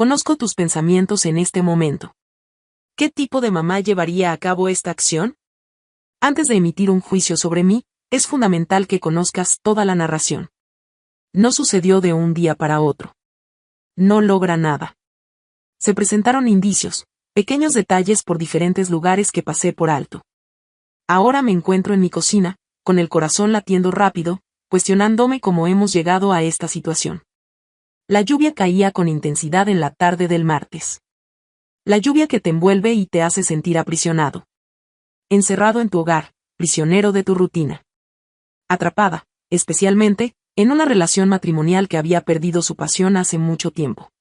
conozco tus pensamientos en este momento. ¿Qué tipo de mamá llevaría a cabo esta acción? Antes de emitir un juicio sobre mí, es fundamental que conozcas toda la narración. No sucedió de un día para otro. No logra nada. Se presentaron indicios, pequeños detalles por diferentes lugares que pasé por alto. Ahora me encuentro en mi cocina, con el corazón latiendo rápido, cuestionándome cómo hemos llegado a esta situación. La lluvia caía con intensidad en la tarde del martes. La lluvia que te envuelve y te hace sentir aprisionado. Encerrado en tu hogar, prisionero de tu rutina. Atrapada, especialmente, en una relación matrimonial que había perdido su pasión hace mucho tiempo.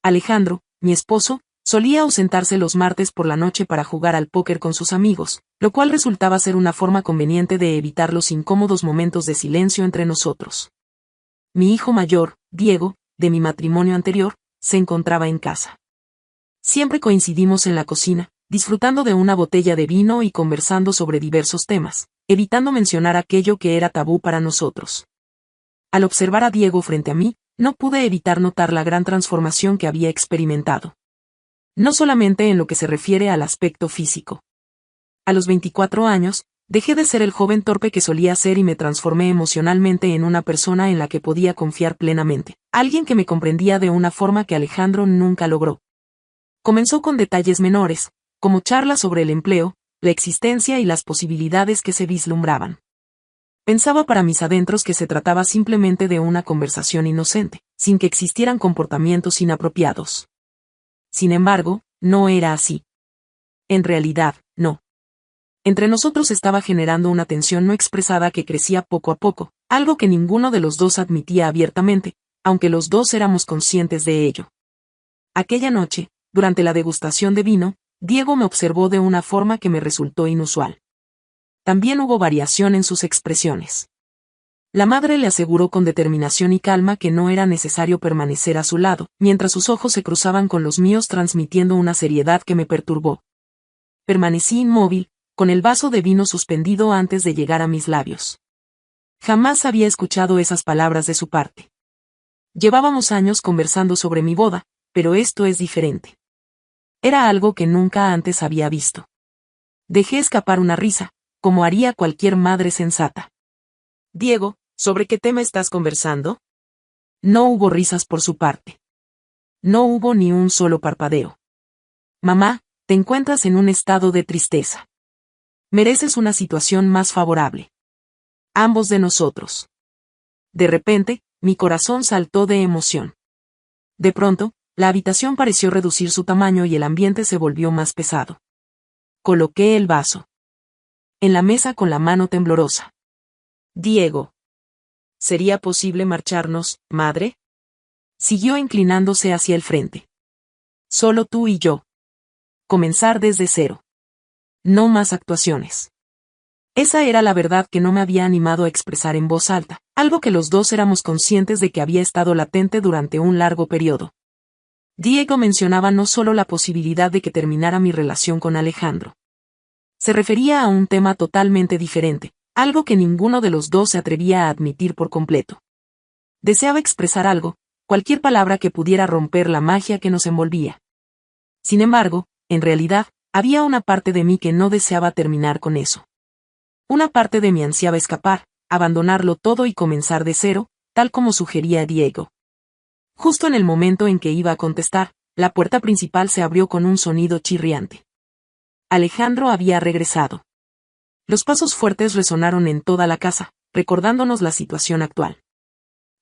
Alejandro, mi esposo, solía ausentarse los martes por la noche para jugar al póker con sus amigos, lo cual resultaba ser una forma conveniente de evitar los incómodos momentos de silencio entre nosotros. Mi hijo mayor, Diego, de mi matrimonio anterior, se encontraba en casa. Siempre coincidimos en la cocina, disfrutando de una botella de vino y conversando sobre diversos temas, evitando mencionar aquello que era tabú para nosotros. Al observar a Diego frente a mí, no pude evitar notar la gran transformación que había experimentado. No solamente en lo que se refiere al aspecto físico. A los 24 años, dejé de ser el joven torpe que solía ser y me transformé emocionalmente en una persona en la que podía confiar plenamente, alguien que me comprendía de una forma que Alejandro nunca logró. Comenzó con detalles menores, como charlas sobre el empleo, la existencia y las posibilidades que se vislumbraban. Pensaba para mis adentros que se trataba simplemente de una conversación inocente, sin que existieran comportamientos inapropiados. Sin embargo, no era así. En realidad, no. Entre nosotros estaba generando una tensión no expresada que crecía poco a poco, algo que ninguno de los dos admitía abiertamente, aunque los dos éramos conscientes de ello. Aquella noche, durante la degustación de vino, Diego me observó de una forma que me resultó inusual. También hubo variación en sus expresiones. La madre le aseguró con determinación y calma que no era necesario permanecer a su lado, mientras sus ojos se cruzaban con los míos transmitiendo una seriedad que me perturbó. Permanecí inmóvil, con el vaso de vino suspendido antes de llegar a mis labios. Jamás había escuchado esas palabras de su parte. Llevábamos años conversando sobre mi boda, pero esto es diferente. Era algo que nunca antes había visto. Dejé escapar una risa, como haría cualquier madre sensata. Diego, ¿sobre qué tema estás conversando? No hubo risas por su parte. No hubo ni un solo parpadeo. Mamá, te encuentras en un estado de tristeza. Mereces una situación más favorable. Ambos de nosotros. De repente, mi corazón saltó de emoción. De pronto, la habitación pareció reducir su tamaño y el ambiente se volvió más pesado. Coloqué el vaso en la mesa con la mano temblorosa. Diego. ¿Sería posible marcharnos, madre? Siguió inclinándose hacia el frente. Solo tú y yo. Comenzar desde cero. No más actuaciones. Esa era la verdad que no me había animado a expresar en voz alta, algo que los dos éramos conscientes de que había estado latente durante un largo periodo. Diego mencionaba no solo la posibilidad de que terminara mi relación con Alejandro. Se refería a un tema totalmente diferente, algo que ninguno de los dos se atrevía a admitir por completo. Deseaba expresar algo, cualquier palabra que pudiera romper la magia que nos envolvía. Sin embargo, en realidad, había una parte de mí que no deseaba terminar con eso. Una parte de mí ansiaba escapar, abandonarlo todo y comenzar de cero, tal como sugería Diego. Justo en el momento en que iba a contestar, la puerta principal se abrió con un sonido chirriante. Alejandro había regresado. Los pasos fuertes resonaron en toda la casa, recordándonos la situación actual.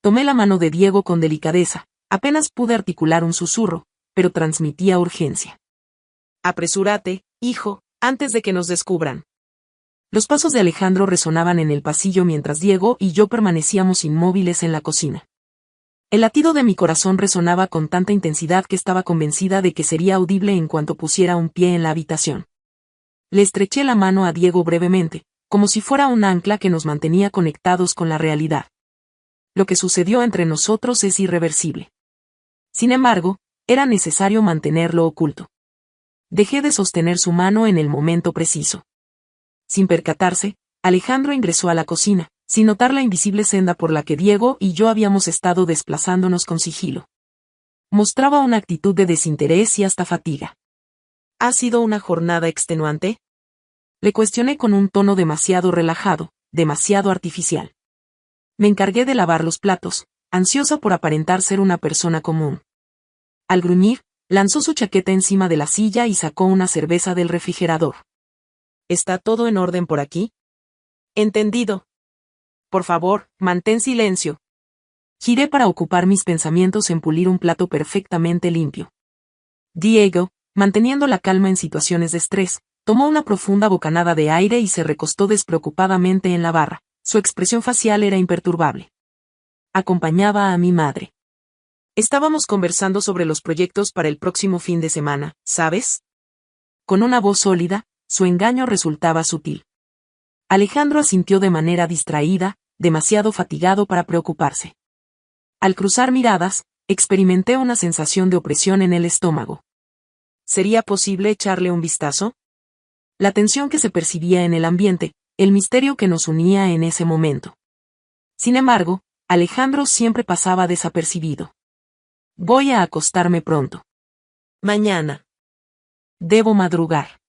Tomé la mano de Diego con delicadeza, apenas pude articular un susurro, pero transmitía urgencia. Apresúrate, hijo, antes de que nos descubran. Los pasos de Alejandro resonaban en el pasillo mientras Diego y yo permanecíamos inmóviles en la cocina. El latido de mi corazón resonaba con tanta intensidad que estaba convencida de que sería audible en cuanto pusiera un pie en la habitación. Le estreché la mano a Diego brevemente, como si fuera un ancla que nos mantenía conectados con la realidad. Lo que sucedió entre nosotros es irreversible. Sin embargo, era necesario mantenerlo oculto. Dejé de sostener su mano en el momento preciso. Sin percatarse, Alejandro ingresó a la cocina, sin notar la invisible senda por la que Diego y yo habíamos estado desplazándonos con sigilo. Mostraba una actitud de desinterés y hasta fatiga. ¿Ha sido una jornada extenuante? Le cuestioné con un tono demasiado relajado, demasiado artificial. Me encargué de lavar los platos, ansiosa por aparentar ser una persona común. Al gruñir, lanzó su chaqueta encima de la silla y sacó una cerveza del refrigerador. ¿Está todo en orden por aquí? Entendido. Por favor, mantén silencio. Giré para ocupar mis pensamientos en pulir un plato perfectamente limpio. Diego, manteniendo la calma en situaciones de estrés, tomó una profunda bocanada de aire y se recostó despreocupadamente en la barra. Su expresión facial era imperturbable. Acompañaba a mi madre. Estábamos conversando sobre los proyectos para el próximo fin de semana, ¿sabes? Con una voz sólida, su engaño resultaba sutil. Alejandro asintió de manera distraída, demasiado fatigado para preocuparse. Al cruzar miradas, experimenté una sensación de opresión en el estómago. ¿Sería posible echarle un vistazo? La tensión que se percibía en el ambiente, el misterio que nos unía en ese momento. Sin embargo, Alejandro siempre pasaba desapercibido. Voy a acostarme pronto. Mañana. Debo madrugar.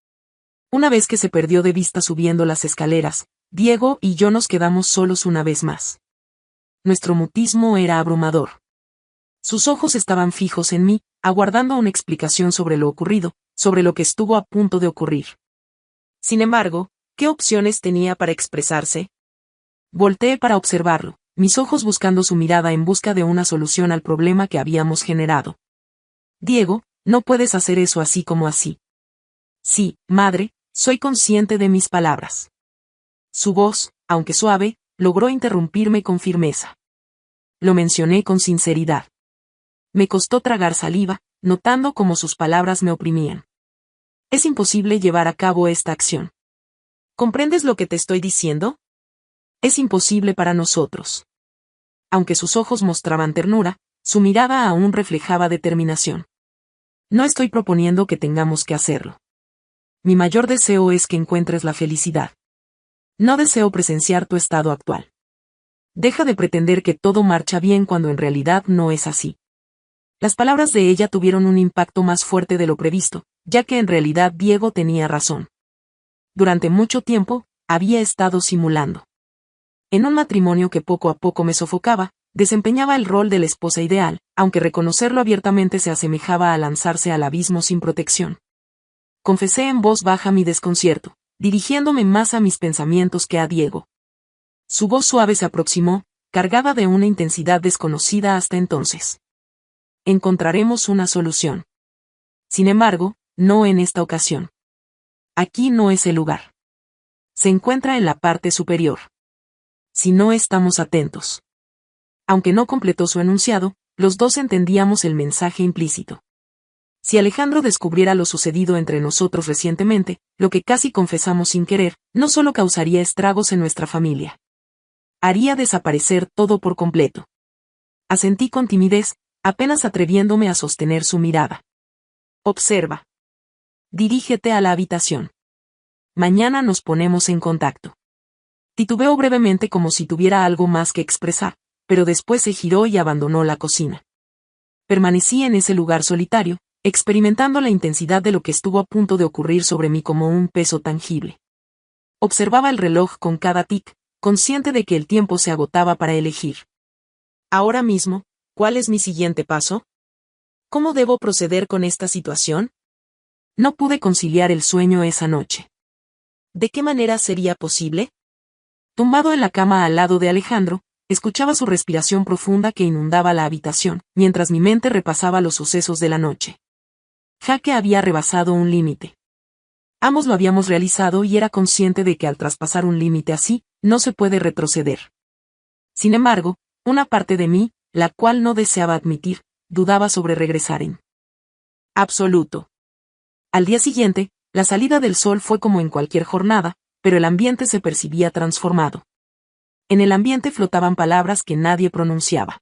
Una vez que se perdió de vista subiendo las escaleras, Diego y yo nos quedamos solos una vez más. Nuestro mutismo era abrumador. Sus ojos estaban fijos en mí, aguardando una explicación sobre lo ocurrido, sobre lo que estuvo a punto de ocurrir. Sin embargo, ¿qué opciones tenía para expresarse? Volteé para observarlo, mis ojos buscando su mirada en busca de una solución al problema que habíamos generado. Diego, no puedes hacer eso así como así. Sí, madre, soy consciente de mis palabras. Su voz, aunque suave, logró interrumpirme con firmeza. Lo mencioné con sinceridad. Me costó tragar saliva, notando cómo sus palabras me oprimían. Es imposible llevar a cabo esta acción. ¿Comprendes lo que te estoy diciendo? Es imposible para nosotros. Aunque sus ojos mostraban ternura, su mirada aún reflejaba determinación. No estoy proponiendo que tengamos que hacerlo. Mi mayor deseo es que encuentres la felicidad. No deseo presenciar tu estado actual. Deja de pretender que todo marcha bien cuando en realidad no es así. Las palabras de ella tuvieron un impacto más fuerte de lo previsto, ya que en realidad Diego tenía razón. Durante mucho tiempo, había estado simulando. En un matrimonio que poco a poco me sofocaba, desempeñaba el rol de la esposa ideal, aunque reconocerlo abiertamente se asemejaba a lanzarse al abismo sin protección. Confesé en voz baja mi desconcierto, dirigiéndome más a mis pensamientos que a Diego. Su voz suave se aproximó, cargada de una intensidad desconocida hasta entonces. Encontraremos una solución. Sin embargo, no en esta ocasión. Aquí no es el lugar. Se encuentra en la parte superior. Si no estamos atentos. Aunque no completó su enunciado, los dos entendíamos el mensaje implícito. Si Alejandro descubriera lo sucedido entre nosotros recientemente, lo que casi confesamos sin querer, no solo causaría estragos en nuestra familia. Haría desaparecer todo por completo. Asentí con timidez, apenas atreviéndome a sostener su mirada. Observa. Dirígete a la habitación. Mañana nos ponemos en contacto. Titubeó brevemente como si tuviera algo más que expresar, pero después se giró y abandonó la cocina. Permanecí en ese lugar solitario, experimentando la intensidad de lo que estuvo a punto de ocurrir sobre mí como un peso tangible. Observaba el reloj con cada tic, consciente de que el tiempo se agotaba para elegir. Ahora mismo, ¿cuál es mi siguiente paso? ¿Cómo debo proceder con esta situación? No pude conciliar el sueño esa noche. ¿De qué manera sería posible? Tumbado en la cama al lado de Alejandro, escuchaba su respiración profunda que inundaba la habitación, mientras mi mente repasaba los sucesos de la noche. Jaque había rebasado un límite. Ambos lo habíamos realizado y era consciente de que al traspasar un límite así, no se puede retroceder. Sin embargo, una parte de mí, la cual no deseaba admitir, dudaba sobre regresar en absoluto. Al día siguiente, la salida del sol fue como en cualquier jornada, pero el ambiente se percibía transformado. En el ambiente flotaban palabras que nadie pronunciaba.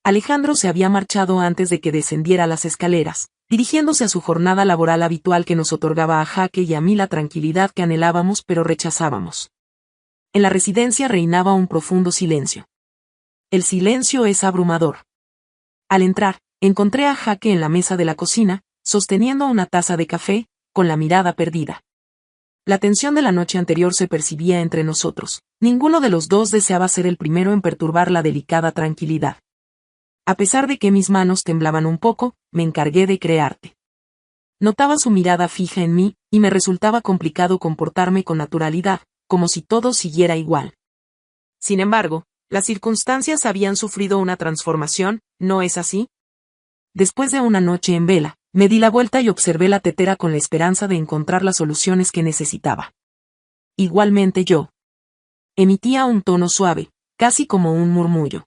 Alejandro se había marchado antes de que descendiera las escaleras, dirigiéndose a su jornada laboral habitual que nos otorgaba a Jaque y a mí la tranquilidad que anhelábamos pero rechazábamos. En la residencia reinaba un profundo silencio. El silencio es abrumador. Al entrar, Encontré a Jaque en la mesa de la cocina, sosteniendo una taza de café, con la mirada perdida. La tensión de la noche anterior se percibía entre nosotros. Ninguno de los dos deseaba ser el primero en perturbar la delicada tranquilidad. A pesar de que mis manos temblaban un poco, me encargué de crearte. Notaba su mirada fija en mí, y me resultaba complicado comportarme con naturalidad, como si todo siguiera igual. Sin embargo, las circunstancias habían sufrido una transformación, ¿no es así? Después de una noche en vela, me di la vuelta y observé la tetera con la esperanza de encontrar las soluciones que necesitaba. Igualmente yo. Emitía un tono suave, casi como un murmullo.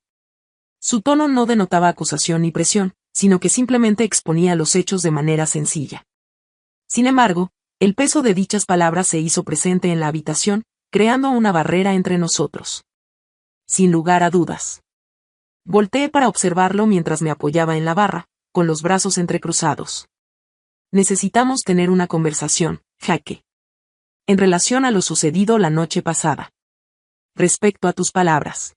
Su tono no denotaba acusación ni presión, sino que simplemente exponía los hechos de manera sencilla. Sin embargo, el peso de dichas palabras se hizo presente en la habitación, creando una barrera entre nosotros. Sin lugar a dudas. Volteé para observarlo mientras me apoyaba en la barra, con los brazos entrecruzados. Necesitamos tener una conversación, Jaque. En relación a lo sucedido la noche pasada. Respecto a tus palabras.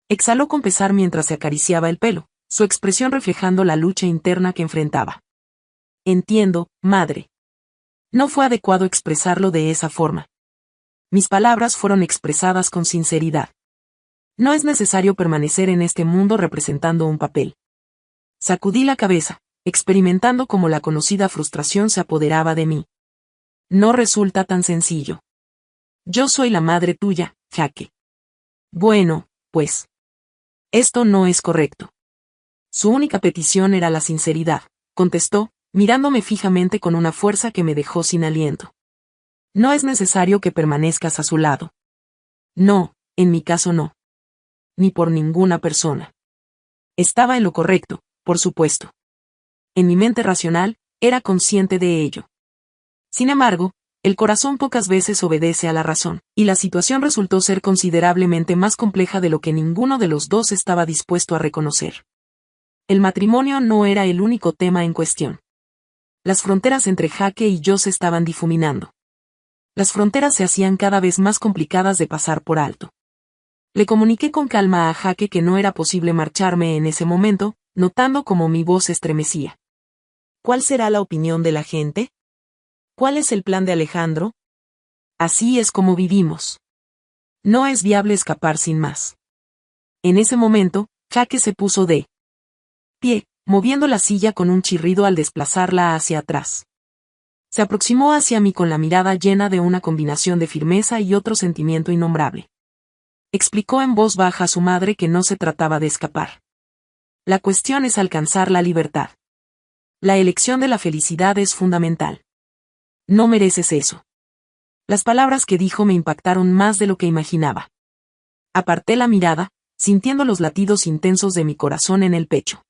Exhaló con pesar mientras se acariciaba el pelo, su expresión reflejando la lucha interna que enfrentaba. Entiendo, madre. No fue adecuado expresarlo de esa forma. Mis palabras fueron expresadas con sinceridad. No es necesario permanecer en este mundo representando un papel. Sacudí la cabeza, experimentando cómo la conocida frustración se apoderaba de mí. No resulta tan sencillo. Yo soy la madre tuya, Jaque. Bueno, pues. Esto no es correcto. Su única petición era la sinceridad, contestó, mirándome fijamente con una fuerza que me dejó sin aliento. No es necesario que permanezcas a su lado. No, en mi caso no. Ni por ninguna persona. Estaba en lo correcto, por supuesto. En mi mente racional, era consciente de ello. Sin embargo, el corazón pocas veces obedece a la razón, y la situación resultó ser considerablemente más compleja de lo que ninguno de los dos estaba dispuesto a reconocer. El matrimonio no era el único tema en cuestión. Las fronteras entre Jaque y yo se estaban difuminando. Las fronteras se hacían cada vez más complicadas de pasar por alto. Le comuniqué con calma a Jaque que no era posible marcharme en ese momento, notando cómo mi voz estremecía. ¿Cuál será la opinión de la gente? ¿Cuál es el plan de Alejandro? Así es como vivimos. No es viable escapar sin más. En ese momento, Jaque se puso de pie, moviendo la silla con un chirrido al desplazarla hacia atrás. Se aproximó hacia mí con la mirada llena de una combinación de firmeza y otro sentimiento innombrable. Explicó en voz baja a su madre que no se trataba de escapar. La cuestión es alcanzar la libertad. La elección de la felicidad es fundamental. No mereces eso. Las palabras que dijo me impactaron más de lo que imaginaba. Aparté la mirada, sintiendo los latidos intensos de mi corazón en el pecho.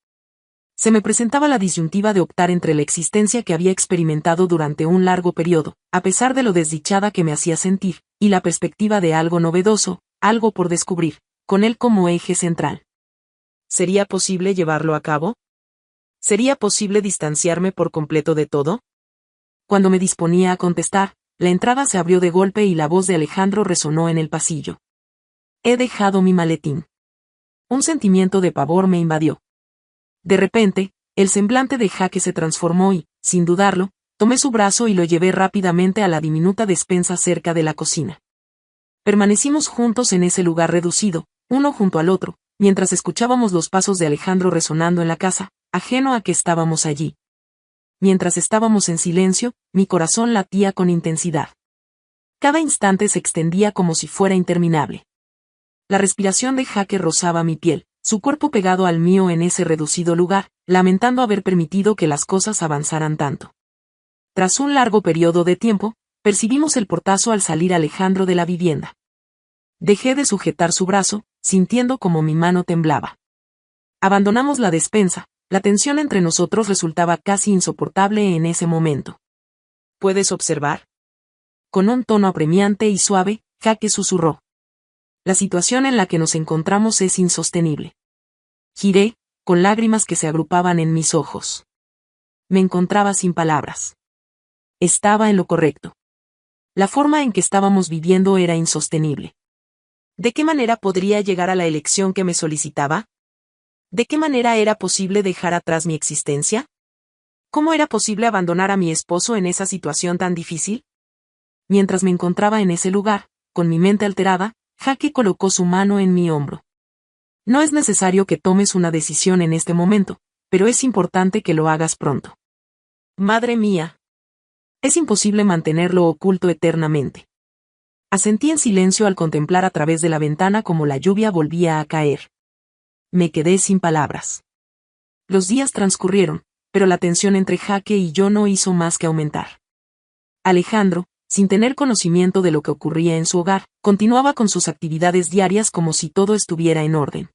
Se me presentaba la disyuntiva de optar entre la existencia que había experimentado durante un largo periodo, a pesar de lo desdichada que me hacía sentir, y la perspectiva de algo novedoso, algo por descubrir, con él como eje central. ¿Sería posible llevarlo a cabo? ¿Sería posible distanciarme por completo de todo? Cuando me disponía a contestar, la entrada se abrió de golpe y la voz de Alejandro resonó en el pasillo. He dejado mi maletín. Un sentimiento de pavor me invadió. De repente, el semblante de Jaque se transformó y, sin dudarlo, tomé su brazo y lo llevé rápidamente a la diminuta despensa cerca de la cocina. Permanecimos juntos en ese lugar reducido, uno junto al otro, mientras escuchábamos los pasos de Alejandro resonando en la casa, ajeno a que estábamos allí. Mientras estábamos en silencio, mi corazón latía con intensidad. Cada instante se extendía como si fuera interminable. La respiración de Jaque rozaba mi piel, su cuerpo pegado al mío en ese reducido lugar, lamentando haber permitido que las cosas avanzaran tanto. Tras un largo periodo de tiempo, percibimos el portazo al salir Alejandro de la vivienda. Dejé de sujetar su brazo, sintiendo como mi mano temblaba. Abandonamos la despensa. La tensión entre nosotros resultaba casi insoportable en ese momento. ¿Puedes observar? Con un tono apremiante y suave, Jaque susurró. La situación en la que nos encontramos es insostenible. Giré, con lágrimas que se agrupaban en mis ojos. Me encontraba sin palabras. Estaba en lo correcto. La forma en que estábamos viviendo era insostenible. ¿De qué manera podría llegar a la elección que me solicitaba? ¿De qué manera era posible dejar atrás mi existencia? ¿Cómo era posible abandonar a mi esposo en esa situación tan difícil? Mientras me encontraba en ese lugar, con mi mente alterada, Jake colocó su mano en mi hombro. No es necesario que tomes una decisión en este momento, pero es importante que lo hagas pronto. Madre mía. Es imposible mantenerlo oculto eternamente. Asentí en silencio al contemplar a través de la ventana cómo la lluvia volvía a caer. Me quedé sin palabras. Los días transcurrieron, pero la tensión entre Jake y yo no hizo más que aumentar. Alejandro, sin tener conocimiento de lo que ocurría en su hogar, continuaba con sus actividades diarias como si todo estuviera en orden.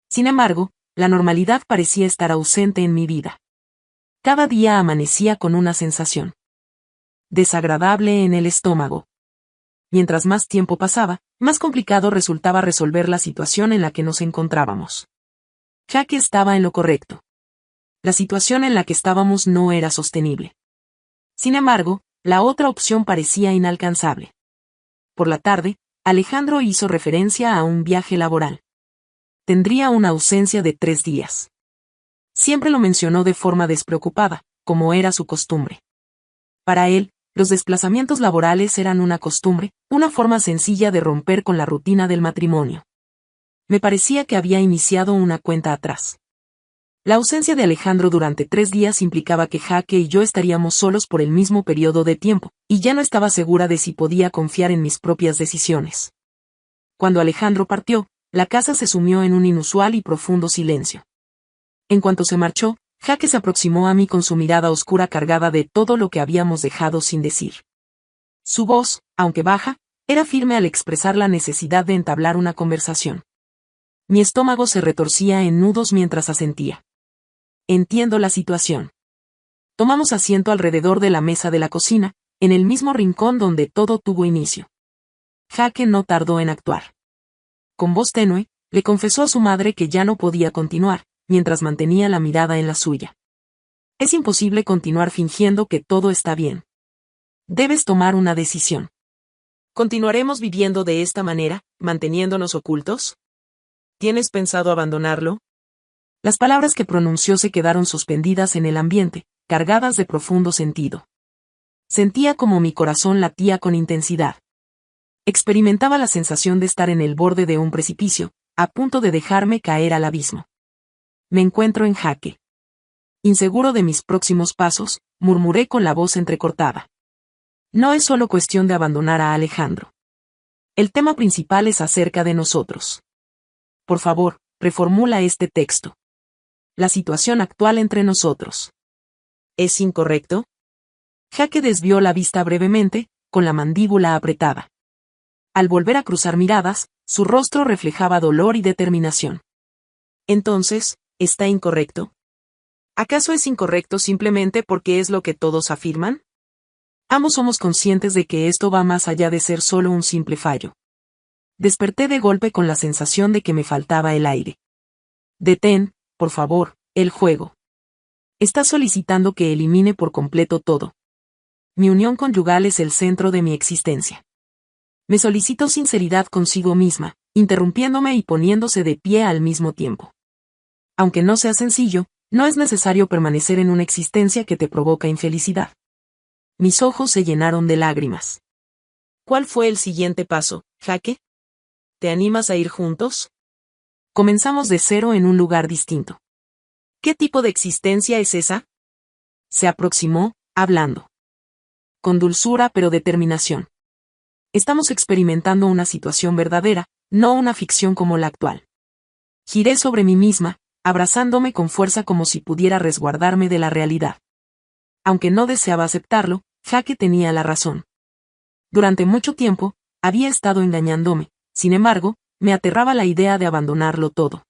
Sin embargo, la normalidad parecía estar ausente en mi vida. Cada día amanecía con una sensación desagradable en el estómago. Mientras más tiempo pasaba, más complicado resultaba resolver la situación en la que nos encontrábamos. Jake estaba en lo correcto. La situación en la que estábamos no era sostenible. Sin embargo, la otra opción parecía inalcanzable. Por la tarde, Alejandro hizo referencia a un viaje laboral. Tendría una ausencia de 3 días. Siempre lo mencionó de forma despreocupada, como era su costumbre. Para él, los desplazamientos laborales eran una costumbre, una forma sencilla de romper con la rutina del matrimonio. Me parecía que había iniciado una cuenta atrás. La ausencia de Alejandro durante 3 días implicaba que Jake y yo estaríamos solos por el mismo periodo de tiempo, y ya no estaba segura de si podía confiar en mis propias decisiones. Cuando Alejandro partió, la casa se sumió en un inusual y profundo silencio. En cuanto se marchó, Jake se aproximó a mí con su mirada oscura cargada de todo lo que habíamos dejado sin decir. Su voz, aunque baja, era firme al expresar la necesidad de entablar una conversación. Mi estómago se retorcía en nudos mientras asentía. Entiendo la situación. Tomamos asiento alrededor de la mesa de la cocina, en el mismo rincón donde todo tuvo inicio. Jake no tardó en actuar. Con voz tenue, le confesó a su madre que ya no podía continuar, mientras mantenía la mirada en la suya. Es imposible continuar fingiendo que todo está bien. Debes tomar una decisión. ¿Continuaremos viviendo de esta manera, manteniéndonos ocultos? ¿Tienes pensado abandonarlo? Las palabras que pronunció se quedaron suspendidas en el ambiente, cargadas de profundo sentido. Sentía como mi corazón latía con intensidad. Experimentaba la sensación de estar en el borde de un precipicio, a punto de dejarme caer al abismo. Me encuentro en Jake. Inseguro de mis próximos pasos, murmuré con la voz entrecortada. No es solo cuestión de abandonar a Alejandro. El tema principal es acerca de nosotros. Por favor, reformula este texto. La situación actual entre nosotros. ¿Es incorrecto? Jake desvió la vista brevemente, con la mandíbula apretada. Al volver a cruzar miradas, su rostro reflejaba dolor y determinación. Entonces, ¿está incorrecto? ¿Acaso es incorrecto simplemente porque es lo que todos afirman? Ambos somos conscientes de que esto va más allá de ser solo un simple fallo. Desperté de golpe con la sensación de que me faltaba el aire. Detén, por favor, el juego. Estás solicitando que elimine por completo todo. Mi unión conyugal es el centro de mi existencia. Me solicitó sinceridad consigo misma, interrumpiéndome y poniéndose de pie al mismo tiempo. Aunque no sea sencillo, no es necesario permanecer en una existencia que te provoca infelicidad. Mis ojos se llenaron de lágrimas. ¿Cuál fue el siguiente paso, Jake? ¿Te animas a ir juntos? Comenzamos de cero en un lugar distinto. ¿Qué tipo de existencia es esa? Se aproximó, hablando. Con dulzura pero determinación. Estamos experimentando una situación verdadera, no una ficción como la actual. Giré sobre mí misma, abrazándome con fuerza como si pudiera resguardarme de la realidad. Aunque no deseaba aceptarlo, Jake tenía la razón. Durante mucho tiempo, había estado engañándome, sin embargo, me aterraba la idea de abandonarlo todo.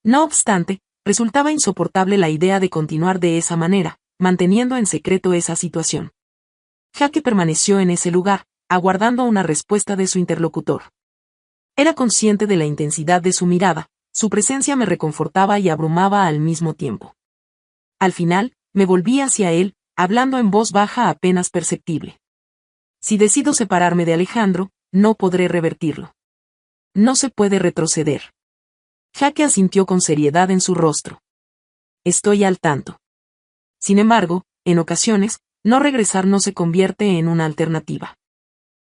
No obstante, resultaba insoportable la idea de continuar de esa manera, manteniendo en secreto esa situación. Jake permaneció en ese lugar, aguardando una respuesta de su interlocutor. Era consciente de la intensidad de su mirada, su presencia me reconfortaba y abrumaba al mismo tiempo. Al final, me volví hacia él, hablando en voz baja apenas perceptible. Si decido separarme de Alejandro, no podré revertirlo. No se puede retroceder. Jaque asintió con seriedad en su rostro. Estoy al tanto. Sin embargo, en ocasiones, no regresar no se convierte en una alternativa.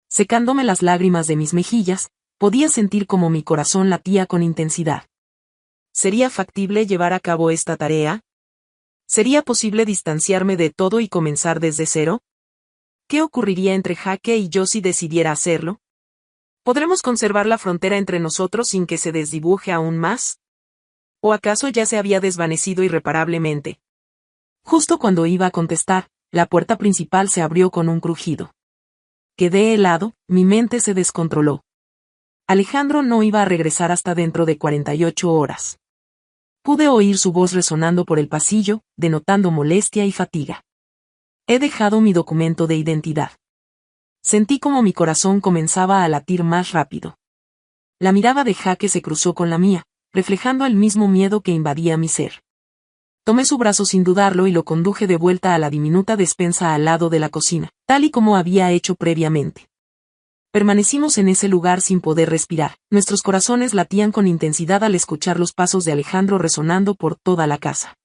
Secándome las lágrimas de mis mejillas, podía sentir como mi corazón latía con intensidad. ¿Sería factible llevar a cabo esta tarea? ¿Sería posible distanciarme de todo y comenzar desde cero? ¿Qué ocurriría entre Jaque y yo si decidiera hacerlo? ¿Podremos conservar la frontera entre nosotros sin que se desdibuje aún más? ¿O acaso ya se había desvanecido irreparablemente? Justo cuando iba a contestar, la puerta principal se abrió con un crujido. Quedé helado, mi mente se descontroló. Alejandro no iba a regresar hasta dentro de 48 horas. Pude oír su voz resonando por el pasillo, denotando molestia y fatiga. He dejado mi documento de identidad. Sentí como mi corazón comenzaba a latir más rápido. La mirada de Jaque se cruzó con la mía, reflejando el mismo miedo que invadía mi ser. Tomé su brazo sin dudarlo y lo conduje de vuelta a la diminuta despensa al lado de la cocina, tal y como había hecho previamente. Permanecimos en ese lugar sin poder respirar, nuestros corazones latían con intensidad al escuchar los pasos de Alejandro resonando por toda la casa.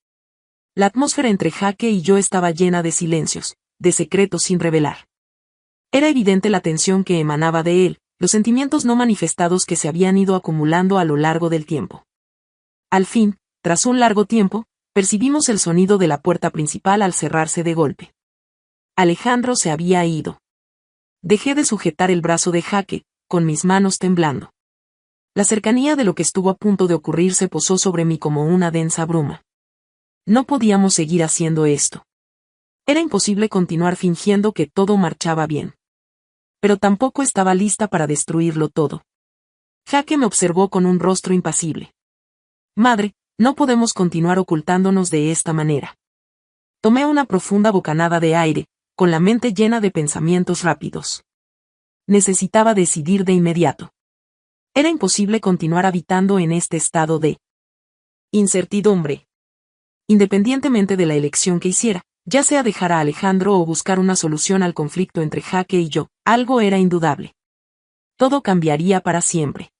La atmósfera entre Jaque y yo estaba llena de silencios, de secretos sin revelar. Era evidente la tensión que emanaba de él, los sentimientos no manifestados que se habían ido acumulando a lo largo del tiempo. Al fin, tras un largo tiempo, percibimos el sonido de la puerta principal al cerrarse de golpe. Alejandro se había ido. Dejé de sujetar el brazo de Jaque, con mis manos temblando. La cercanía de lo que estuvo a punto de ocurrir se posó sobre mí como una densa bruma. No podíamos seguir haciendo esto. Era imposible continuar fingiendo que todo marchaba bien. Pero tampoco estaba lista para destruirlo todo. Jaque me observó con un rostro impasible. Madre, no podemos continuar ocultándonos de esta manera. Tomé una profunda bocanada de aire, con la mente llena de pensamientos rápidos. Necesitaba decidir de inmediato. Era imposible continuar habitando en este estado de incertidumbre. Independientemente de la elección que hiciera, ya sea dejar a Alejandro o buscar una solución al conflicto entre Jaque y yo, algo era indudable. Todo cambiaría para siempre.